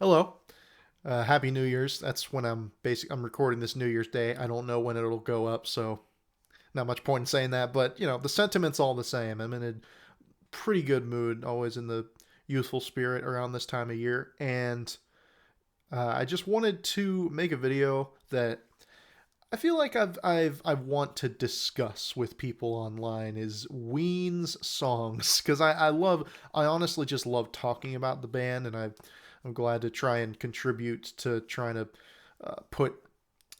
Hello. Happy New Year's. That's when I'm recording this New Year's Day. I don't know when it'll go up, so not much point in saying that, but the sentiment's all the same. I'm in a pretty good mood, always in the youthful spirit around this time of year, and I just wanted to make a video that I feel like I want to discuss with people online is Ween's songs because I honestly just love talking about the band, and I'm glad to try and contribute to trying to put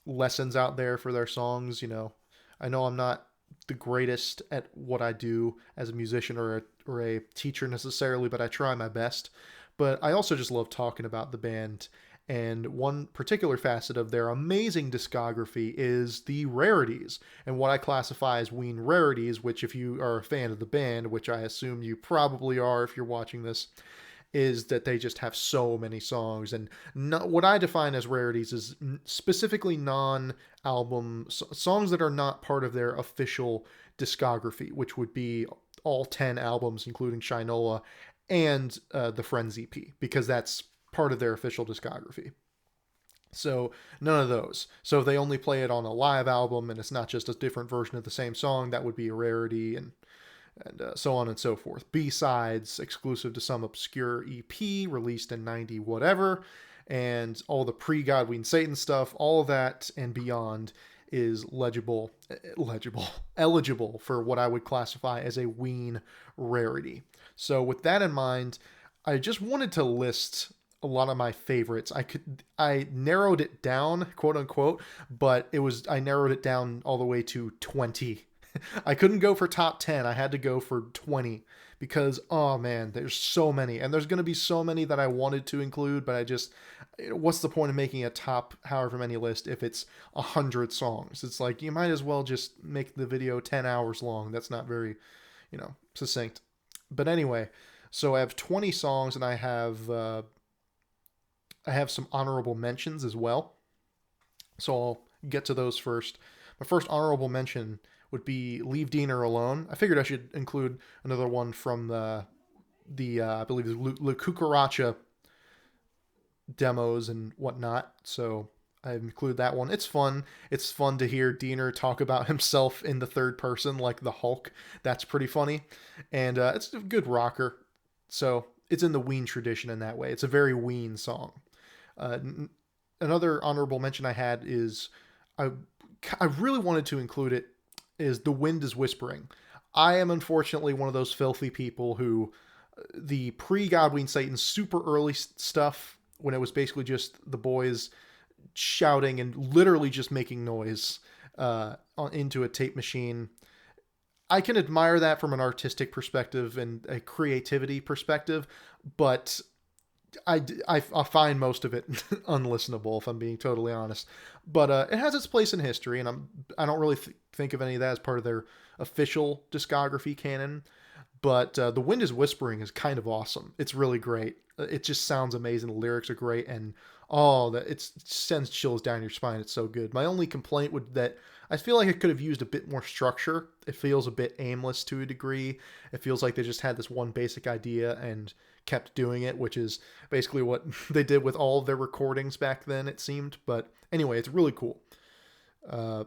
lessons out there for their songs. I know I'm not the greatest at what I do as a musician or a teacher necessarily, but I try my best. But I also just love talking about the band. And one particular facet of their amazing discography is the Rarities, and what I classify as Ween Rarities, which, if you are a fan of the band, which I assume you probably are if you're watching this, is that they just have so many songs. And what I define as rarities is specifically non-album songs that are not part of their official discography, which would be all 10 albums including Shinola and the Friends EP, because that's part of their official discography. So none of those. So if they only play it on a live album and it's not just a different version of the same song, that would be a rarity. And so on and so forth. B-sides exclusive to some obscure EP released in 90 whatever, and all the pre-Godwin Satan stuff, all of that and beyond is eligible for what I would classify as a Ween rarity. So with that in mind, I just wanted to list a lot of my favorites. I narrowed it down, quote unquote, but I narrowed it down all the way to 20. I couldn't go for top 10. I had to go for 20 because, oh man, there's so many. And there's going to be so many that I wanted to include, but what's the point of making a top however many list if it's 100 songs? It's like, you might as well just make the video 10 hours long. That's not very, succinct. But anyway, so I have 20 songs, and I have some honorable mentions as well. So I'll get to those first. My first honorable mention would be Leave Diener Alone. I figured I should include another one from the I believe La Cucaracha demos and whatnot. So I include that one. It's fun. It's fun to hear Diener talk about himself in the third person like the Hulk. That's pretty funny. And it's a good rocker. So it's in the Ween tradition in that way. It's a very Ween song. Uh, Another honorable mention I had is I I really wanted to include it is The Wind is Whispering. I am unfortunately one of those filthy people who the pre-Godwin Satan super early stuff, when it was basically just the boys shouting and literally just making noise into a tape machine. I can admire that from an artistic perspective and a creativity perspective, but I find most of it unlistenable, if I'm being totally honest. But it has its place in history, and I don't really think of any of that as part of their official discography canon. But The Wind is Whispering is kind of awesome. It's really great. It just sounds amazing. The lyrics are great, and it sends chills down your spine. It's so good. My only complaint would that I feel like it could have used a bit more structure. It feels a bit aimless to a degree. It feels like they just had this one basic idea and kept doing it, which is basically what they did with all of their recordings back then, it seemed. But anyway, it's really cool. Uh,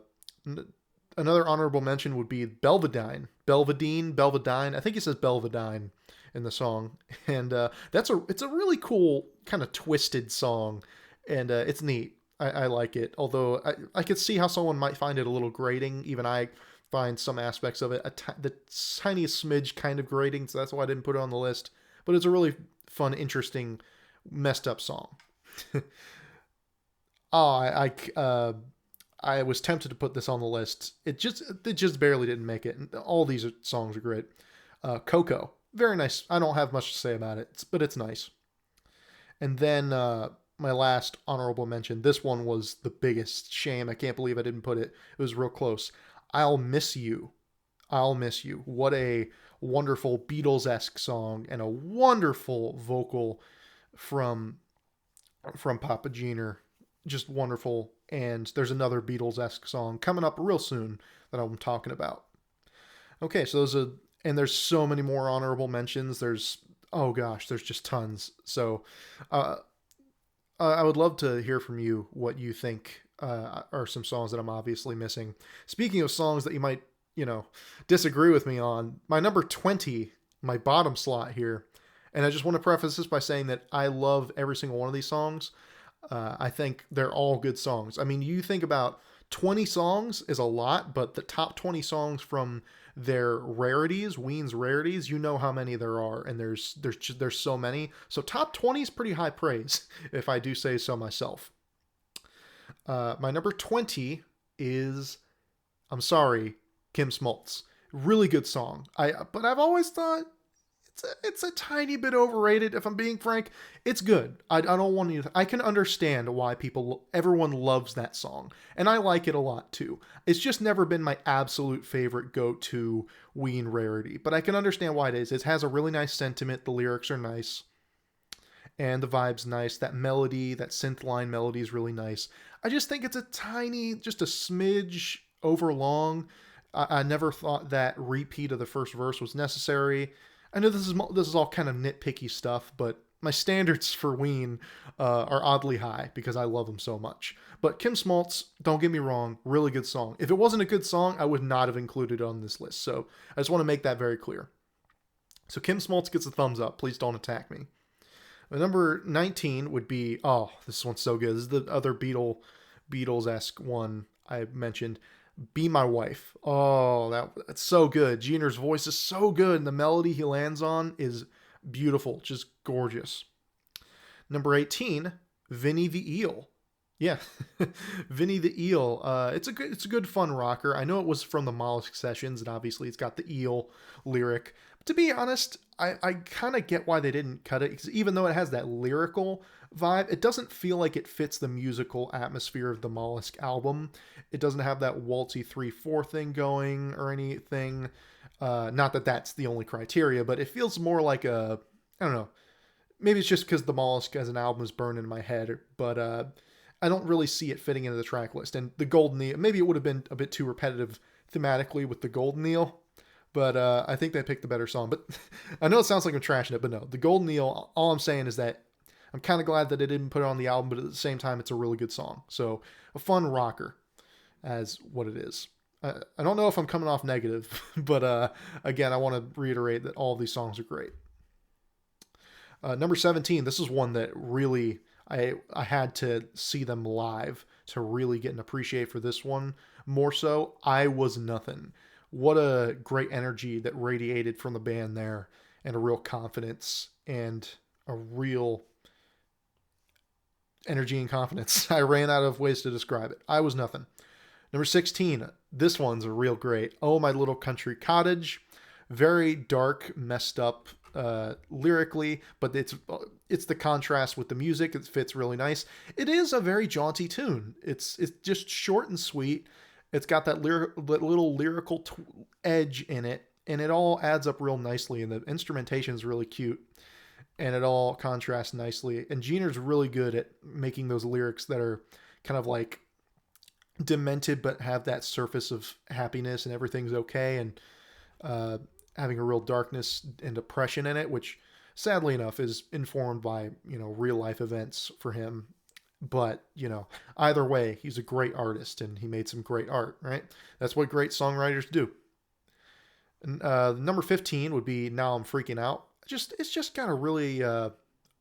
Another honorable mention would be Belvedine. I think he says Belvedine in the song, and it's a really cool kind of twisted song, and it's neat. I like it, although I could see how someone might find it a little grating. Even I find some aspects of it the tiniest smidge kind of grating, so that's why I didn't put it on the list. But it's a really fun, interesting, messed up song. Oh, I was tempted to put this on the list. It just barely didn't make it. And all these songs are great. Koko, very nice. I don't have much to say about it, but it's nice. And then my last honorable mention. This one was the biggest shame. I can't believe I didn't put it. It was real close. I'll miss you. I'll miss you. What a wonderful Beatles-esque song, and a wonderful vocal from Papa Jeaner. Just wonderful. And there's another Beatles-esque song coming up real soon that I'm talking about. Okay, so and there's so many more honorable mentions. There's, oh gosh, there's just tons. So, uh, I would love to hear from you what you think are some songs that I'm obviously missing. Speaking of songs that you might, you know, disagree with me on, my number 20, my bottom slot here, and I just want to preface this by saying that I love every single one of these songs. I think they're all good songs. I mean, you think about 20 songs is a lot, but the top 20 songs from their Rarities, Ween's Rarities, you know how many there are, and there's so many. So top 20 is pretty high praise, if I do say so myself. My number 20 is, I'm sorry, Kim Smoltz. Really good song. But I've always thought it's a tiny bit overrated. If I'm being frank, it's good. I don't want to. I can understand why everyone loves that song, and I like it a lot too. It's just never been my absolute favorite go-to Ween rarity, but I can understand why it is. It has a really nice sentiment. The lyrics are nice, and the vibe's nice. That melody, that synth line melody is really nice. I just think it's a tiny, just a smidge over long. I never thought that repeat of the first verse was necessary. I know this is all kind of nitpicky stuff, but my standards for Ween are oddly high because I love them so much. But Kim Smoltz, don't get me wrong, really good song. If it wasn't a good song, I would not have included it on this list. So I just want to make that very clear. So Kim Smoltz gets a thumbs up. Please don't attack me. Number 19 would be, oh, this one's so good. This is the other Beatles-esque one I mentioned. Be My Wife. Oh, that's so good. Jeaner's voice is so good, and the melody he lands on is beautiful, just gorgeous. Number 18, Vinnie the Eel. Yeah, Vinnie the Eel. It's a good fun rocker. I know it was from the Mollusk Sessions, and obviously it's got the eel lyric. But to be honest, I kind of get why they didn't cut it, because even though it has that lyrical vibe, it doesn't feel like it fits the musical atmosphere of the Mollusk album. It doesn't have that waltzy 3/4 thing going or anything. Not that that's the only criteria, but it feels more like I don't know. Maybe it's just because the Mollusk as an album is burned in my head, but I don't really see it fitting into the track list. And the Golden Eel, maybe it would have been a bit too repetitive thematically with the Golden Eel, but I think they picked the better song. But I know it sounds like I'm trashing it, but no, the Golden Eel. All I'm saying is that I'm kind of glad that they didn't put it on the album, but at the same time, it's a really good song. So a fun rocker, as what it is. I don't know if I'm coming off negative, but again, I want to reiterate that all of these songs are great. Number 17, this is one that really I had to see them live to really get an appreciate for this one more so. I Was Nothin'. What a great energy that radiated from the band there, and a real confidence and a real energy and confidence. I ran out of ways to describe it. I Was Nothin'. Number 16, this one's a real great. Oh My Little Country Cottage. Very dark, messed up lyrically, but it's the contrast with the music. It fits really nice. It is a very jaunty tune. It's just short and sweet. It's got that little lyrical edge in it, and it all adds up real nicely. And the instrumentation is really cute, and it all contrasts nicely. And Jeaner's really good at making those lyrics that are kind of like demented, but have that surface of happiness and everything's okay, and having a real darkness and depression in it, which sadly enough is informed by, real life events for him. But, either way, he's a great artist and he made some great art, right? That's what great songwriters do. And number 15 would be Now I'm Freaking Out. It's just got a really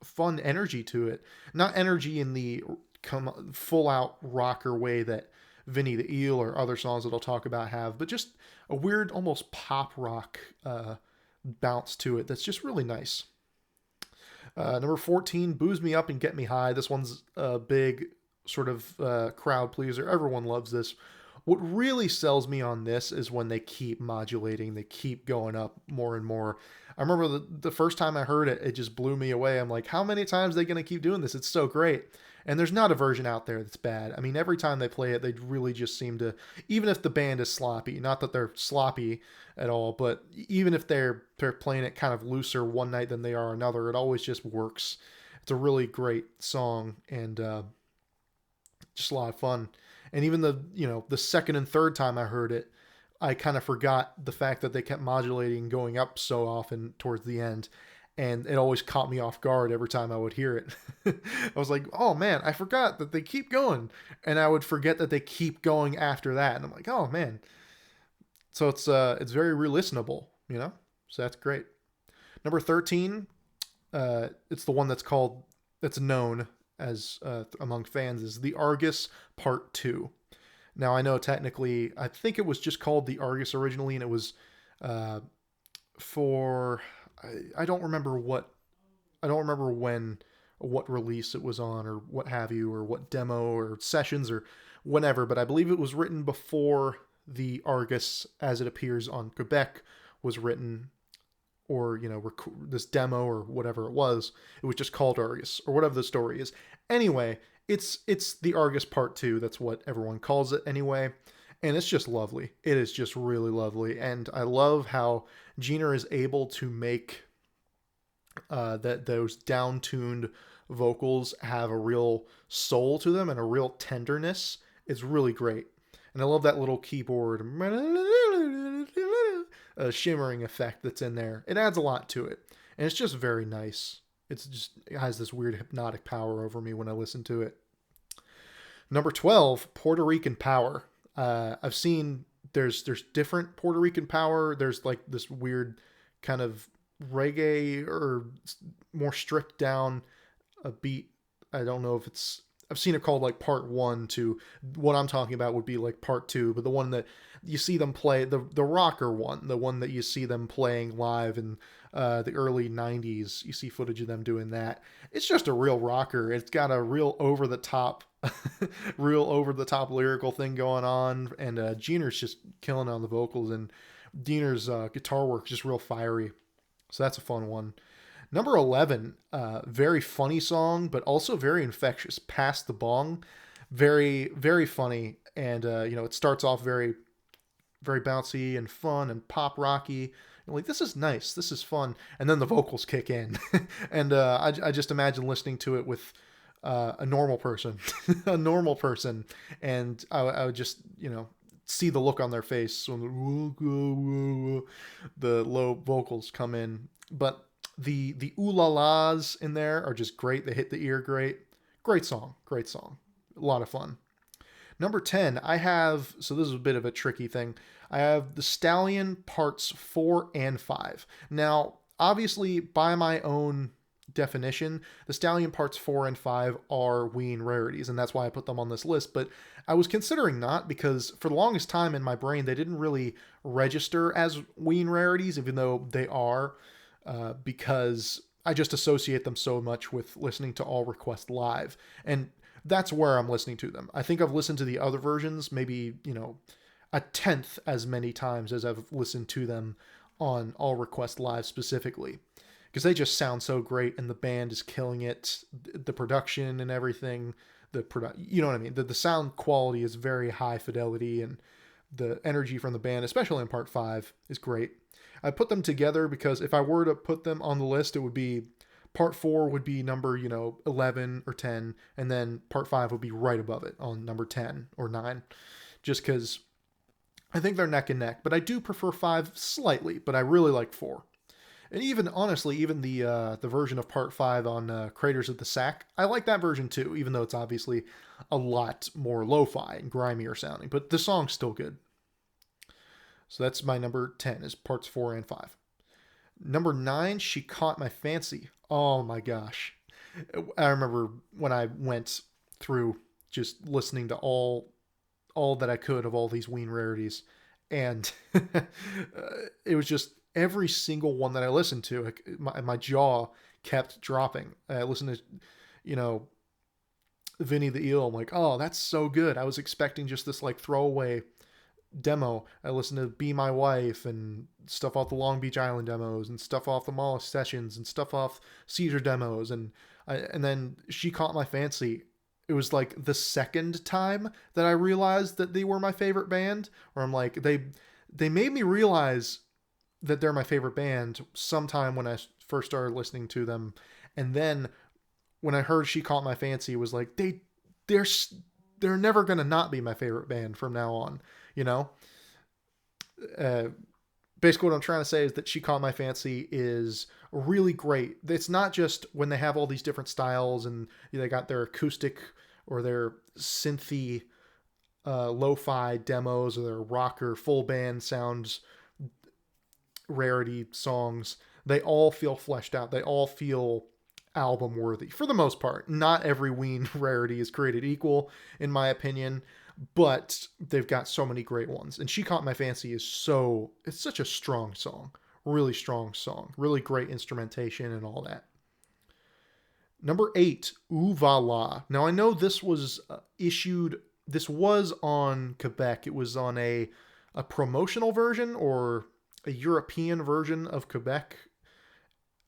fun energy to it. Not energy in the full out rocker way that Vinnie the Eel or other songs that I'll talk about have, but just a weird, almost pop rock bounce to it that's just really nice. Number 14, Booze Me Up and Get Me High. This one's a big sort of crowd pleaser. Everyone loves this. What really sells me on this is when they keep modulating, they keep going up more and more. I remember the first time I heard it, it just blew me away. I'm like, how many times are they going to keep doing this? It's so great. And there's not a version out there that's bad. I mean, every time they play it, they really just seem to, even if the band is sloppy, not that they're sloppy at all, but even if they're playing it kind of looser one night than they are another, it always just works. It's a really great song, and just a lot of fun. And even the second and third time I heard it, I kind of forgot the fact that they kept modulating, going up so often towards the end. and it always caught me off guard every time I would hear it. I was like, oh man, I forgot that they keep going, and I would forget that they keep going after that, and I'm like, oh man. So it's very re-listenable, you know. So that's great. Number 13, it's the one that's known as among fans is the Argus Part 2. Now I know technically, I think it was just called the Argus originally, and it was uh, for I don't remember when, what release it was on, or what have you, or what demo or sessions or whenever. But I believe it was written before the Argus, as it appears on Quebec, was written, or this demo or whatever it was. It was just called Argus or whatever the story is. Anyway, it's the Argus Part 2. That's what everyone calls it anyway. And it's just lovely. It is just really lovely. And I love how Gina is able to make that those down-tuned vocals have a real soul to them and a real tenderness. It's really great. And I love that little keyboard shimmering effect that's in there. It adds a lot to it. And it's just very nice. It has this weird hypnotic power over me when I listen to it. Number 12, Puerto Rican Power. I've seen there's different Puerto Rican Power. There's like this weird kind of reggae or more stripped down a beat. I don't know if I've seen it called like Part 1 to what I'm talking about would be like Part 2, but the one that you see them play, the rocker one, the one that you see them playing live in the early 90s, you see footage of them doing that. It's just a real rocker. It's got a real over the top lyrical thing going on, and Gina's just killing on the vocals, and Diener's guitar work is just real fiery. So that's a fun one. Number 11, very funny song, but also very infectious. Past the Bong, very, very funny. And, it starts off very, very bouncy and fun and pop rocky. You're like, this is nice. This is fun. And then the vocals kick in. And I just imagine listening to it with a normal person, a normal person. And I would just, see the look on their face when the low vocals come in. But the ooh la las in there are just great. They hit the ear great. Great song. A lot of fun. Number 10, so this is a bit of a tricky thing. I have the Stallion parts 4 and 5. Now, obviously, by my own definition, the Stallion parts 4 and 5 are Ween Rarities, and that's why I put them on this list. But I was considering not, because for the longest time in my brain, they didn't really register as Ween Rarities, even though they are. Because I just associate them so much with listening to All Request Live. And that's where I'm listening to them. I think I've listened to the other versions maybe, a tenth as many times as I've listened to them on All Request Live specifically. Because they just sound so great, and the band is killing it. The production and everything, you know what I mean? The sound quality is very high fidelity, and the energy from the band, especially in Part 5, is great. I put them together because if I were to put them on the list, it would be Part 4 would be number, 11 or 10, and then Part 5 would be right above it on number 10 or 9, just because I think they're neck and neck. But I do prefer 5 slightly, but I really like 4. And even, honestly, even the version of Part 5 on Craters of the Sack, I like that version too, even though it's obviously a lot more lo-fi and grimier sounding, but the song's still good. So that's my number 10, is parts 4 and 5. Number 9, She Caught My Fancy. Oh my gosh. I remember when I went through just listening to all that I could of all these Ween Rarities, and it was just every single one that I listened to, my jaw kept dropping. I listened to, Vinnie The Eel. I'm like, oh, that's so good. I was expecting just this like throwaway demo. I listened to Be My Wife and stuff off the Long Beach Island demos and stuff off the Mollusk Sessions and stuff off Caesar demos, and then She Caught My Fancy. It was like the second time that I realized that they were my favorite band, where I'm like, they made me realize that they're my favorite band sometime when I first started listening to them, and then when I heard She Caught My Fancy, it was like they're never gonna not be my favorite band from now on. basically what I'm trying to say is that She Caught My Fancy is really great. It's not just when they have all these different styles and they got their acoustic or their synthy lo-fi demos or their rocker full band sounds, rarity songs. They all feel fleshed out. They all feel album worthy for the most part. Not every Ween rarity is created equal, in my opinion, but they've got so many great ones. And She Caught My Fancy is it's such a strong song. Really strong song. Really great instrumentation and all that. Number 8, Ooh Va La. Now I know this was this was on Quebec. It was on a promotional version or a European version of Quebec.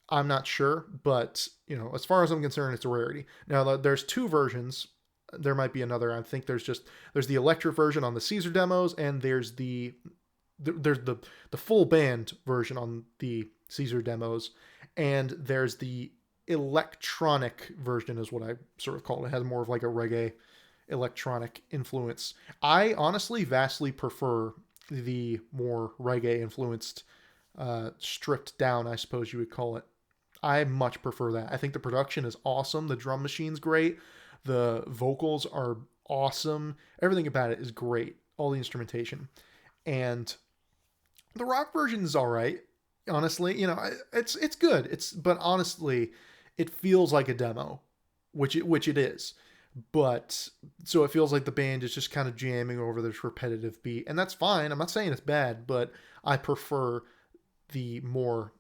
I'm not sure, but as far as I'm concerned, it's a rarity. Now there's two versions. There might be another. I think there's the electric version on the Caesar demos, and there's the full band version on the Caesar demos, and there's the electronic version is what I sort of call it. It has more of like a reggae electronic influence. I honestly vastly prefer the more reggae influenced, stripped down, I suppose you would call it. I much prefer that. I think the production is awesome. The drum machine's great. The vocals are awesome. Everything about it is great. All the instrumentation. And the rock version is all right. Honestly, it's good. But honestly, it feels like a demo, which it is. But so it feels like the band is just kind of jamming over this repetitive beat, and that's fine. I'm not saying it's bad, but I prefer the more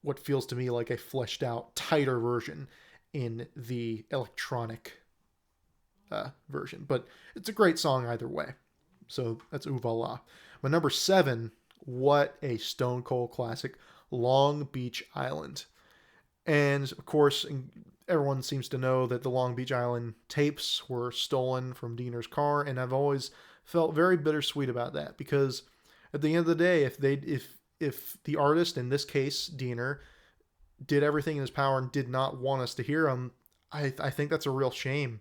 what feels to me like a fleshed out, tighter version in the electronic version. But it's a great song either way. So that's Ooh Va La. My number 7, what a stone cold classic, Long Beach Island. And of course, everyone seems to know that the Long Beach Island tapes were stolen from Diener's car, and I've always felt very bittersweet about that, because at the end of the day, if the artist, in this case Diener, did everything in his power and did not want us to hear them, I think that's a real shame,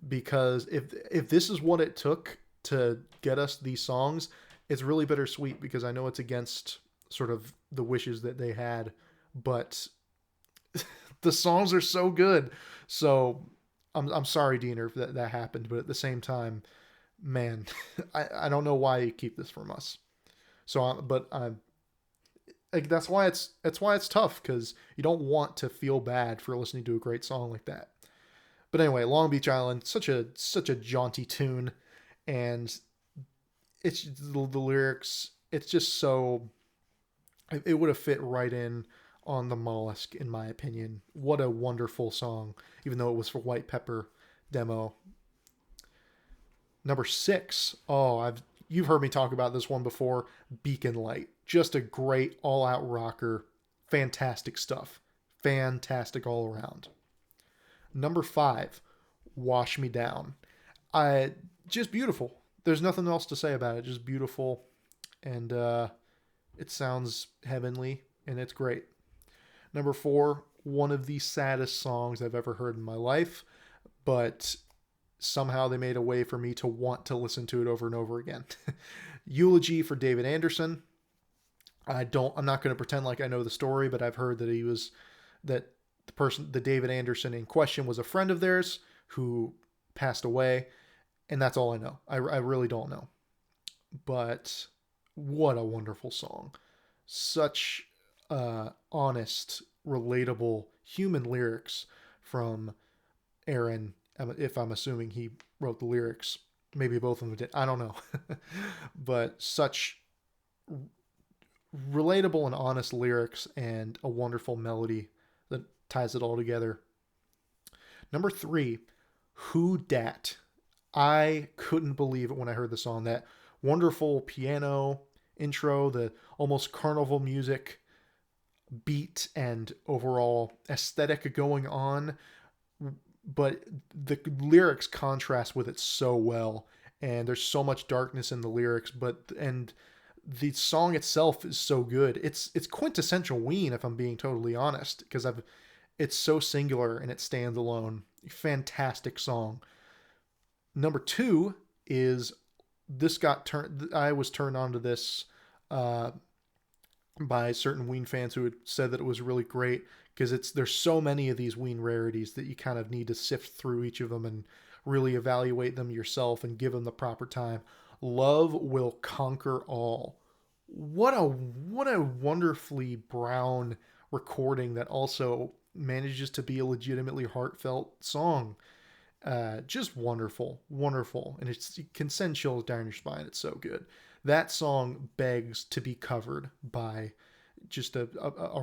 because if this is what it took to get us these songs, it's really bittersweet, because I know it's against sort of the wishes that they had, but the songs are so good. So I'm sorry, Diener, that happened, but at the same time, man, I don't know why you keep this from us. So, but I'm like, that's why it's tough, because you don't want to feel bad for listening to a great song like that. But anyway, Long Beach Island, such a jaunty tune, and it's the lyrics. It's just so, it would have fit right in on the Mollusk, in my opinion. What a wonderful song, even though it was for White Pepper demo. Number 6, you've heard me talk about this one before, Beacon Light. Just a great all-out rocker. Fantastic stuff. Fantastic all around. Number 5, Wash Me Down. Just beautiful. There's nothing else to say about it. Just beautiful, and it sounds heavenly, and it's great. Number 4, one of the saddest songs I've ever heard in my life, but somehow they made a way for me to want to listen to it over and over again. Eulogy for David Anderson. I'm not going to pretend like I know the story, but I've heard that the David Anderson in question was a friend of theirs who passed away, and that's all I know. I really don't know. But what a wonderful song. Such honest, relatable, human lyrics from Aaron, if I'm assuming he wrote the lyrics. Maybe both of them did. I don't know. But such relatable and honest lyrics, and a wonderful melody that ties it all together. Number 3, Who Dat. I couldn't believe it when I heard the song. That wonderful piano intro, the almost carnival music beat and overall aesthetic going on, but the lyrics contrast with it so well, and there's so much darkness in the lyrics, and the song itself is so good. It's quintessential Ween, if I'm being totally honest, because it's so singular and it stands alone. Fantastic song. Number 2 is I was turned on to this by certain Ween fans who had said that it was really great because there's so many of these Ween rarities that you kind of need to sift through each of them and really evaluate them yourself and give them the proper time. Love will conquer all. What a wonderfully brown recording that also manages to be a legitimately heartfelt song. Just wonderful, wonderful, and it can send chills down your spine. It's so good. That song begs to be covered by just a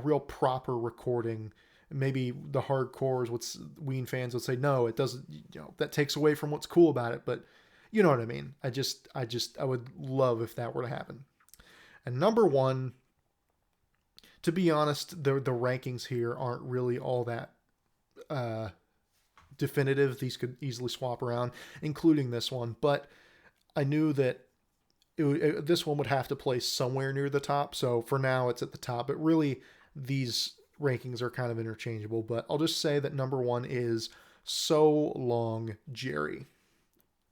real proper recording. Maybe the hardcores, what Ween fans would say, no, it doesn't. That takes away from what's cool about it. But you know what I mean. I would love if that were to happen. And number one, to be honest, the rankings here aren't really all that uh, definitive. These could easily swap around, including this one. But I knew that this one would have to place somewhere near the top. So for now, it's at the top. But really, these rankings are kind of interchangeable. But I'll just say that number one is So Long, Jerry.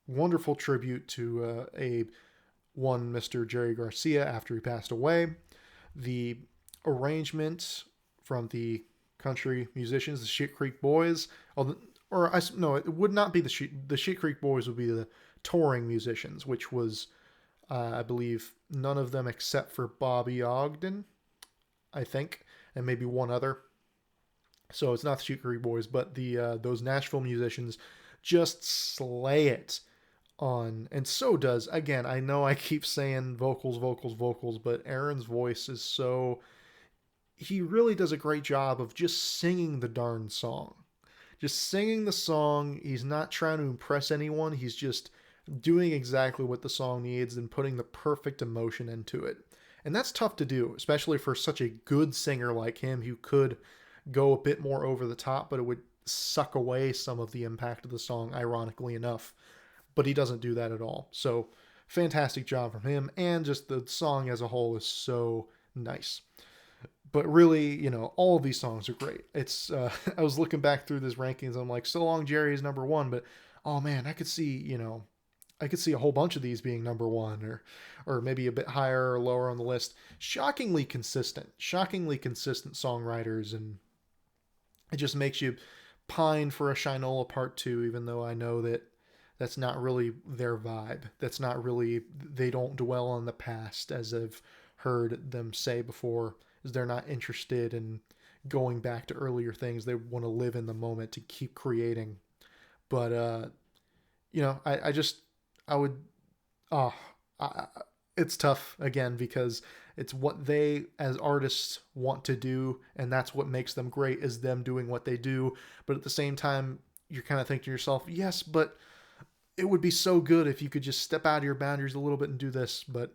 Wonderful tribute to a one Mr. Jerry Garcia after he passed away. The arrangement from the country musicians, the Shit Creek Boys, or no, it would not be the Shit Creek Boys would be the touring musicians, which was I believe none of them except for Bobby Ogden, I think, and maybe one other. So it's not the Shit Creek Boys, but the those Nashville musicians just slay it on, and so does, again, I know I keep saying vocals, vocals, vocals, but Aaron's voice is so, he really does a great job of just singing the darn song. Just singing the song. He's not trying to impress anyone. He's just doing exactly what the song needs and putting the perfect emotion into it. And that's tough to do, especially for such a good singer like him who could go a bit more over the top, but it would suck away some of the impact of the song, ironically enough. But he doesn't do that at all. So fantastic job from him. And just the song as a whole is so nice. But really, all of these songs are great. It's I was looking back through this rankings. I'm like, So Long Jerry is number one, but oh man, I could see a whole bunch of these being number one, or maybe a bit higher or lower on the list. Shockingly consistent songwriters, and it just makes you pine for a Shinola Part 2, even though I know that that's not really their vibe. That's not really, they don't dwell on the past, as I've heard them say before, is they're not interested in going back to earlier things. They want to live in the moment to keep creating. But, I just, I would, oh, I, it's tough again because it's what they as artists want to do, and that's what makes them great, is them doing what they do. But at the same time, you're kind of thinking to yourself, yes, but it would be so good if you could just step out of your boundaries a little bit and do this. But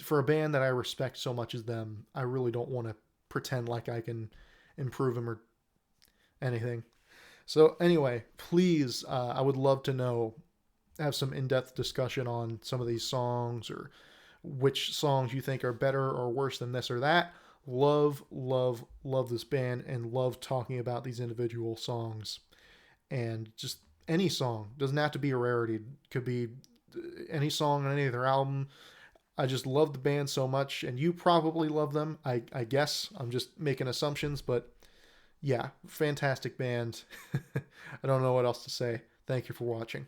for a band that I respect so much as them, I really don't want to pretend like I can improve them or anything. So anyway, please, I would love to have some in-depth discussion on some of these songs, or which songs you think are better or worse than this or that. Love, love, love this band and love talking about these individual songs. And just any song, doesn't have to be a rarity. It could be any song on any of their album. I just love the band so much, and you probably love them. I guess I'm just making assumptions, but yeah, fantastic band. I don't know what else to say. Thank you for watching.